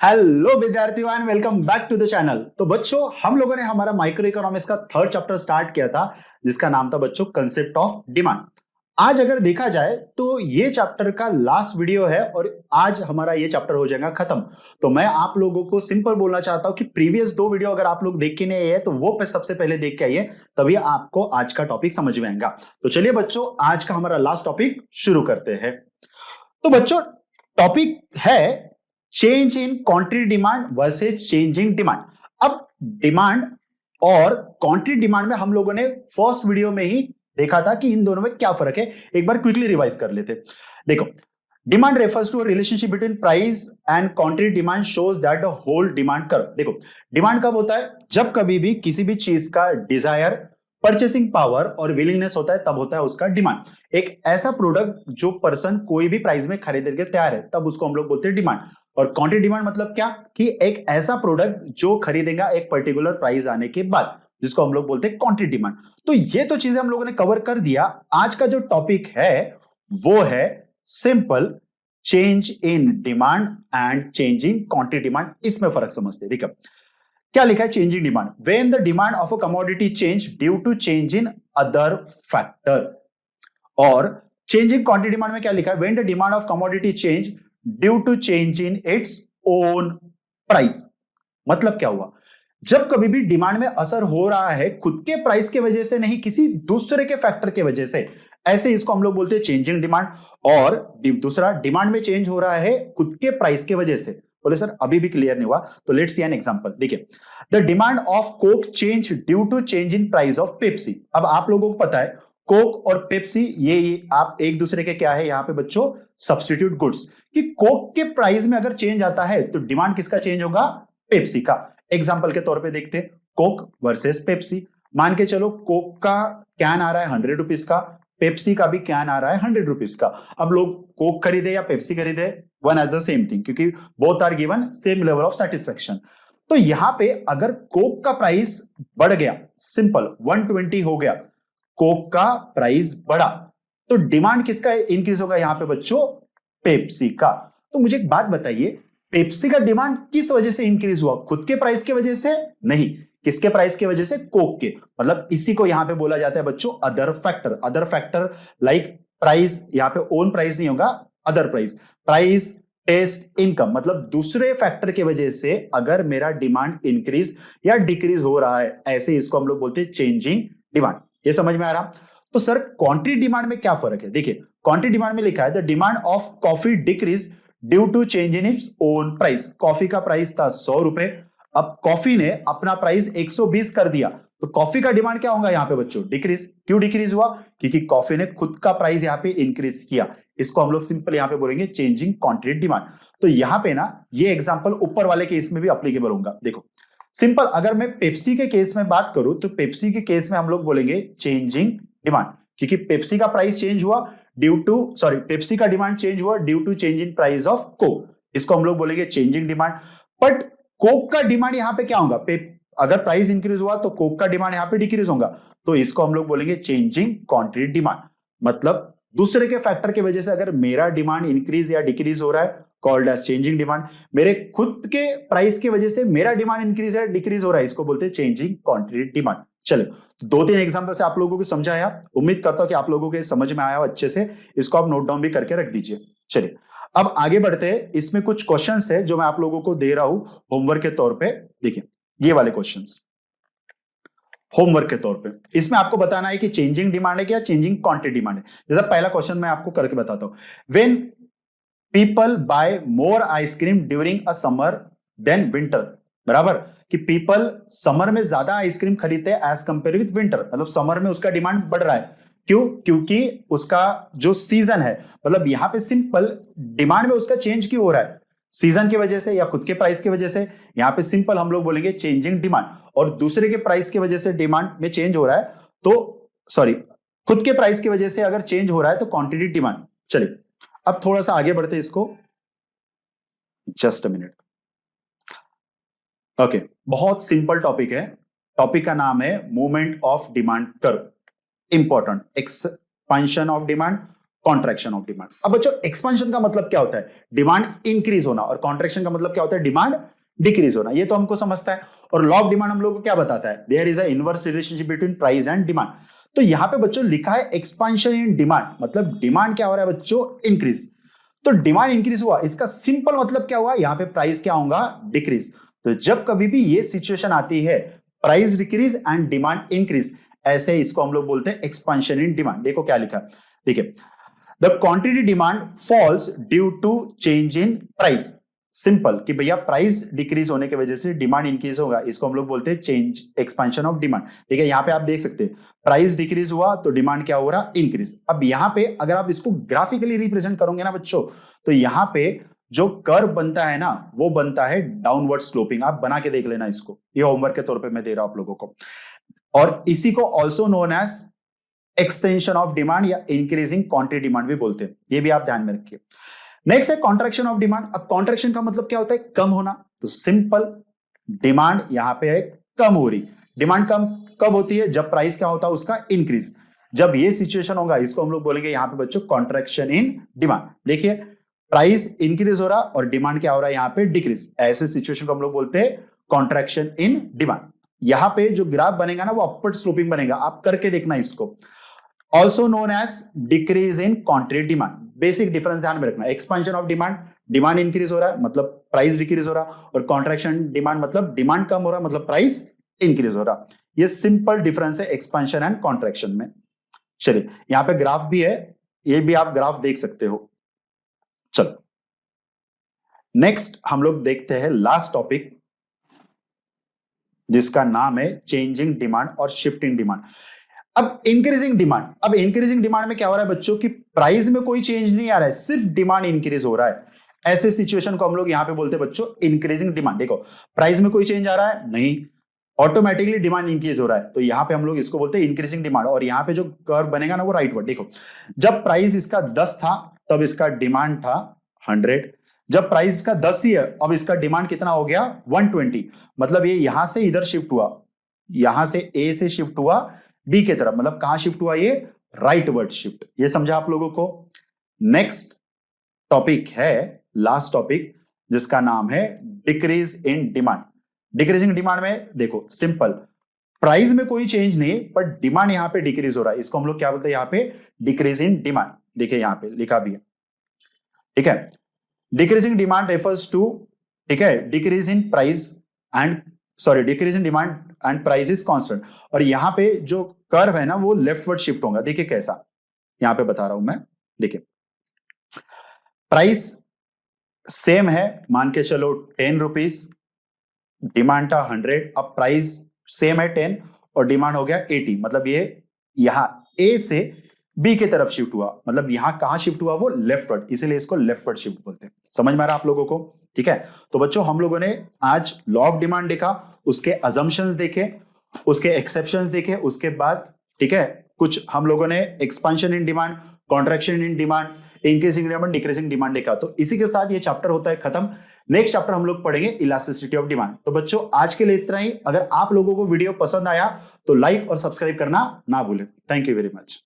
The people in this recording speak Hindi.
हेलो विद्यार्थियों and welcome back to the channel. तो बच्चों, हम लोगों ने हमारा माइक्रो इकोनॉमिक्स का थर्ड चैप्टर स्टार्ट किया था, जिसका नाम था बच्चों कंसेप्ट ऑफ डिमांड। आज अगर देखा जाए तो ये चैप्टर का लास्ट वीडियो है और आज हमारा ये चैप्टर हो जाएगा खत्म। तो मैं आप लोगों को सिंपल बोलना चाहता हूं कि प्रीवियस दो वीडियो अगर आप लोग देख के नहीं आए तो वो पे सबसे पहले देख के आइए, तभी आपको आज का टॉपिक समझ में आएगा। तो चलिए बच्चों, आज का हमारा लास्ट टॉपिक शुरू करते हैं। तो बच्चों, टॉपिक है change in quantity demand versus changing demand. अब डिमांड और क्वांटिटी डिमांड में हम लोगों ने फर्स्ट वीडियो में ही देखा था कि इन दोनों में क्या फर्क है। एक बार क्विकली रिवाइज कर लेते। देखो, demand refers to a relationship between price and quantity demand shows that the whole demand curve. देखो, डिमांड कब होता है? जब कभी भी किसी भी चीज का डिजायर, परचेसिंग पावर और विलिंगनेस होता है, तब होता है उसका डिमांड। एक ऐसा प्रोडक्ट जो पर्सन कोई भी प्राइस में खरीदने के तैयार है, तब उसको हम लोग बोलते हैं डिमांड। और क्वांटिटी डिमांड मतलब क्या? कि एक ऐसा प्रोडक्ट जो खरीदेगा एक पर्टिकुलर प्राइस आने के बाद, जिसको हम लोग बोलते हैं क्वांटिटी डिमांड। तो ये तो चीजें हम लोगों ने कवर कर दिया। आज का जो टॉपिक है वो है simple change in demand and changing quantity demand. इसमें फर्क समझते हैं। देखो क्या लिखा है changing demand. When the demand of a commodity change due to change in other factor. और चेंजिंग क्वांटिटी डिमांड में क्या लिखा है? When the demand of commodity change due to change in its own price. मतलब क्या हुआ? जब कभी भी डिमांड में असर हो रहा है खुद के प्राइस की वजह से नहीं, किसी दूसरे के फैक्टर की वजह से, ऐसे इसको हम लोग बोलते हैं चेंजिंग डिमांड। और दूसरा, डिमांड में चेंज हो रहा है खुद के प्राइस की वजह से। बोले सर अभी भी क्लियर नहीं हुआ, तो लेट्स सी एन एग्जांपल। देखिए, the demand of coke change due to change in price of Pepsi. अब आप लोगों को पता है कोक और पेप्सी ये आप एक दूसरे के क्या है यहाँ पे बच्चों? Substitute goods. कि कोक के प्राइस में अगर चेंज आता है तो डिमांड किसका चेंज होगा? पेप्सी का। एग्जांपल के तौर पे देखते हैं, कोक वर्सेस पेप्सी। मान के चलो कोक का कैन आ रहा है 100 रुपीज का, पेप्सी का भी कैन आ रहा है 100 रुपीज का। अब लोग कोक खरीदे या पेप्सी खरीदे, one is the same thing, क्योंकि both are given same level of satisfaction. तो यहां पे अगर कोक का प्राइस बढ़ गया, सिंपल 120 हो गया, कोक का प्राइस बढ़ा, तो डिमांड किसका इंक्रीज होगा यहां पे बच्चों? पेप्सी का। तो मुझे एक बात बताइए, पेप्सी का डिमांड किस वजह से इंक्रीज हुआ? खुद के प्राइस की वजह से नहीं, किसके प्राइस की वजह से? कोक के। मतलब इसी को यहां पे बोला जाता है बच्चों other factor. Other factor like price, यहां पे ओन प्राइस नहीं होगा, other price. Price, taste, income, मतलब दूसरे फैक्टर की वजह से अगर मेरा डिमांड इंक्रीज या डिक्रीज हो रहा है, ऐसे इसको हम लोग बोलते हैं चेंजिंग डिमांड। ये समझ में आ रहा? तो सर क्वांटिटी डिमांड में क्या फर्क है? देखिए, क्वांटिटी डिमांड में लिखा है the demand of coffee decreases due to change in its own price. Coffee का प्राइस था 100 रुपए, अब कॉफी ने अपना प्राइस 120 कर दिया, तो कॉफी का डिमांड क्या होगा यहाँ पे बच्चों? डिक्रीज। क्यों डिक्रीज हुआ? क्योंकि कॉफी ने खुद का प्राइस यहाँ पे इंक्रीज किया। इसको हम लोग सिंपल यहाँ पे बोलेंगे चेंजिंग क्वांटिटी डिमांड। तो यहाँ पे ना ये एग्जांपल ऊपर वाले केस में भी अप्लीकेबल होगा। देखो सिंपल, अगर मैं पेप्सी के केस में बात करूं तो पेप्सी के केस में हम लोग बोलेंगे चेंजिंग डिमांड, क्योंकि पेप्सी का प्राइस चेंज हुआ ड्यू टू, सॉरी, पेप्सी का डिमांड चेंज हुआ due to change in price of coke. इसको हम लोग बोलेंगे चेंजिंग डिमांड। बट कोक का डिमांड यहां पे क्या होगा? अगर प्राइस इंक्रीज हुआ तो कोक का डिमांड यहां पे डिक्रीज होगा, तो इसको हम लोग बोलेंगे चेंजिंग क्वांटिटी डिमांड। मतलब दूसरे के फैक्टर की वजह से अगर मेरा डिमांड इंक्रीज या डिक्रीज हो रहा है, कॉल्ड एज चेंजिंग डिमांड। मेरे खुद के प्राइस की वजह से मेरा डिमांड इंक्रीज है, डिक्रीज हो रहा है, इसको बोलते हैं चेंजिंग क्वांटिटी डिमांड। चलो, तो दो तीन एग्जांपल से आप लोगों को समझाया, उम्मीद करता हूं कि आप लोगों के समझ में आया हो अच्छे से। इसको आप नोट डाउन भी करके रख दीजिए। चलिए अब आगे बढ़ते हैं। इसमें कुछ क्वेश्चंस है जो मैं आप लोगों को दे रहा हूं होमवर्क के तौर पे। देखिए ये वाले क्वेश्चंस होमवर्क के तौर पे, इसमें आपको बताना है कि चेंजिंग डिमांड है क्या चेंजिंग क्वांटिटी डिमांड है। जैसा पहला क्वेश्चन मैं आपको करके बताता हूं, when people buy more ice cream during a summer than winter. बराबर, कि पीपल समर में ज्यादा आइसक्रीम खरीदते हैं एज कंपेयर विद विंटर। मतलब समर में उसका डिमांड बढ़ रहा है। क्यों? क्योंकि उसका जो सीजन है, मतलब यहां पे सिंपल डिमांड में उसका चेंज क्यों हो रहा है? सीजन की वजह से या खुद के प्राइस की वजह से? यहां पे सिंपल हम लोग बोलेंगे चेंजिंग डिमांड। और दूसरे के प्राइस की वजह से डिमांड में चेंज हो रहा है, तो सॉरी, खुद के प्राइस की वजह से अगर चेंज हो रहा है तो क्वांटिटी डिमांड। चलिए अब थोड़ा सा आगे बढ़ते इसको, जस्ट अ मिनट। ओके, बहुत सिंपल टॉपिक है। टॉपिक का नाम है movement of demand curve. Important, expansion of demand, contraction of demand. अब बच्चों एक्सपेंशन का मतलब क्या होता है? डिमांड इंक्रीज होना, और कॉन्ट्रैक्शन का मतलब क्या होता है? डिमांड डिक्रीज होना। ये तो हमको समझता है। और लॉ ऑफ डिमांड हम लोग को क्या बताता है? There is a inverse relationship between price and demand. तो यहां पे बच्चों लिखा है एक्सपेंशन इन डिमांड, मतलब डिमांड क्या हो रहा है बच्चों? इंक्रीज। तो डिमांड इंक्रीज हुआ, इसका सिंपल मतलब क्या हुआ? यहां पे प्राइस क्या होगा? डिक्रीज। तो जब कभी भी ये सिचुएशन आती है, price decrease and demand increase, ऐसे इसको हम लोग बोलते हैं एक्सपेंशन इन डिमांड। देखो क्या लिखा, देखिए, the quantity demand falls due to change in price. Simple कि भैया प्राइस डिक्रीज होने की वजह से डिमांड इंक्रीज होगा, इसको हम लोग बोलते हैं चेंज, एक्सपेंशन ऑफ डिमांड। देखिए यहां पे आप देख सकते हैं प्राइस डिक्रीज हुआ तो डिमांड क्या हो रहा? इंक्रीज। अब यहां पे अगर आप इसको ग्राफिकली रिप्रेजेंट करोगे ना बच्चों, तो यहां पे जो कर्व बनता है ना, वो बनता है डाउनवर्ड स्लोपिंग। आप बना के देख लेना इसको, ये होमवर्क के तौर पे मैं दे रहा हूं आप लोगों को। और इसी को also known as extension of demand या इंक्रीजिंग क्वांटिटी डिमांड भी बोलते हैं। ये भी आप ध्यान में रखिए। नेक्स्ट है कॉन्ट्रैक्शन ऑफ डिमांड। अब कॉन्ट्रैक्शन का मतलब क्या होता है? कम होना। तो सिंपल, डिमांड यहां पे है कम हो रही। डिमांड कम कब होती है? जब प्राइस क्या होता है उसका? इंक्रीज। जब ये सिचुएशन होगा इसको हम लोग बोलेंगे यहां पे बच्चों कॉन्ट्रैक्शन इन डिमांड। देखिए प्राइस इंक्रीज हो रहा और डिमांड क्या हो रहा है? यहां पे डिक्रीज। ऐसे सिचुएशन को हम लोग बोलते हैं कॉन्ट्रैक्शन इन डिमांड। यहां पे जो ग्राफ बनेगा ना वो अपवर्ड स्लोपिंग बनेगा, आप करके देखना इसको। Also known as decrease in quantity demand. Basic difference ध्यान में रखना, expansion of demand, demand increase हो रहा है मतलब प्राइस डिक्रीज हो रहा, और कॉन्ट्रैक्शन डिमांड मतलब डिमांड कम हो रहा मतलब प्राइस इंक्रीज हो रहा। ये सिंपल डिफरेंस है एक्सपेंशन एंड कॉन्ट्रैक्शन में। चलिए यहां पे ग्राफ भी है, ये भी आप ग्राफ देख सकते हो। चलो नेक्स्ट हम लोग देखते हैं लास्ट टॉपिक, जिसका नाम है चेंजिंग डिमांड और शिफ्टिंग डिमांड। अब इंक्रीजिंग डिमांड, अब इंक्रीजिंग डिमांड में क्या हो रहा है बच्चों की प्राइस में कोई चेंज नहीं आ रहा है, सिर्फ डिमांड इंक्रीज हो रहा है। ऐसे सिचुएशन को हम लोग यहां पे बोलते हैं बच्चों इंक्रीजिंग डिमांड। देखो प्राइस में कोई चेंज आ रहा है नहीं, ऑटोमेटिकली डिमांड इंक्रीज हो रहा है, तो यहां पे हम लोग इसको बोलते हैं इंक्रीजिंग डिमांड। और यहां पे जो कर्व बनेगा ना वो राइटवर्ड। देखो जब प्राइस इसका 10 था तब इसका डिमांड था 100, जब प्राइस का 10 ही है अब इसका डिमांड कितना हो गया? 120। मतलब ये यहां से इधर शिफ्ट हुआ, यहां से ए से शिफ्ट हुआ बी की तरफ, मतलब कहां शिफ्ट हुआ? ये राइटवर्ड शिफ्ट। ये समझा आप लोगों को? नेक्स्ट टॉपिक है लास्ट टॉपिक, जिसका नाम है decrease in demand. Decreasing demand में देखो सिंपल, प्राइस में कोई चेंज नहीं पर डिमांड यहां पे डिक्रीज हो रहा है, इसको हम लोग क्या बोलते हैं? यहां पे डिक्रीज इन डिमांड। देखिए यहां पे लिखा भी है, ठीक है। डिक्रीजिंग डिमांड रेफर्स टू, ठीक है, decrease in price and sorry decrease in demand and price is constant. और यहां पे जो कर्व है ना वो लेफ्टवर्ड शिफ्ट होगा। देखिए कैसा, यहां पे बता रहा हूं मैं। देखिए प्राइस सेम है, मान के चलो 10 रुपीज, डिमांड था 100, अब प्राइस सेम है 10 और डिमांड हो गया 80, मतलब ये यहां ए से बी की तरफ शिफ्ट हुआ, मतलब यहां कहां शिफ्ट हुआ? वो लेफ्टवर्ड, इसीलिए इसको लेफ्टवर्ड शिफ्ट बोलते हैं। समझ में आ रहा आप लोगों को? ठीक है। तो बच्चों हम लोगों ने आज लॉ ऑफ डिमांड देखा, उसके अजम्पशंस देखे, उसके एक्सेप्शंस देखे, उसके बाद ठीक है कुछ हम लोगों ने expansion in demand, contraction in demand, increasing demand, decreasing demand देखा। तो इसी के साथ ये चैप्टर होता है खत्म। नेक्स्ट चैप्टर हम लोग पढ़ेंगे इलास्टिसिटी ऑफ डिमांड। तो बच्चों आज के लिए इतना ही। अगर आप लोगों को वीडियो पसंद आया तो लाइक और सब्सक्राइब करना ना भूलें। Thank you very much.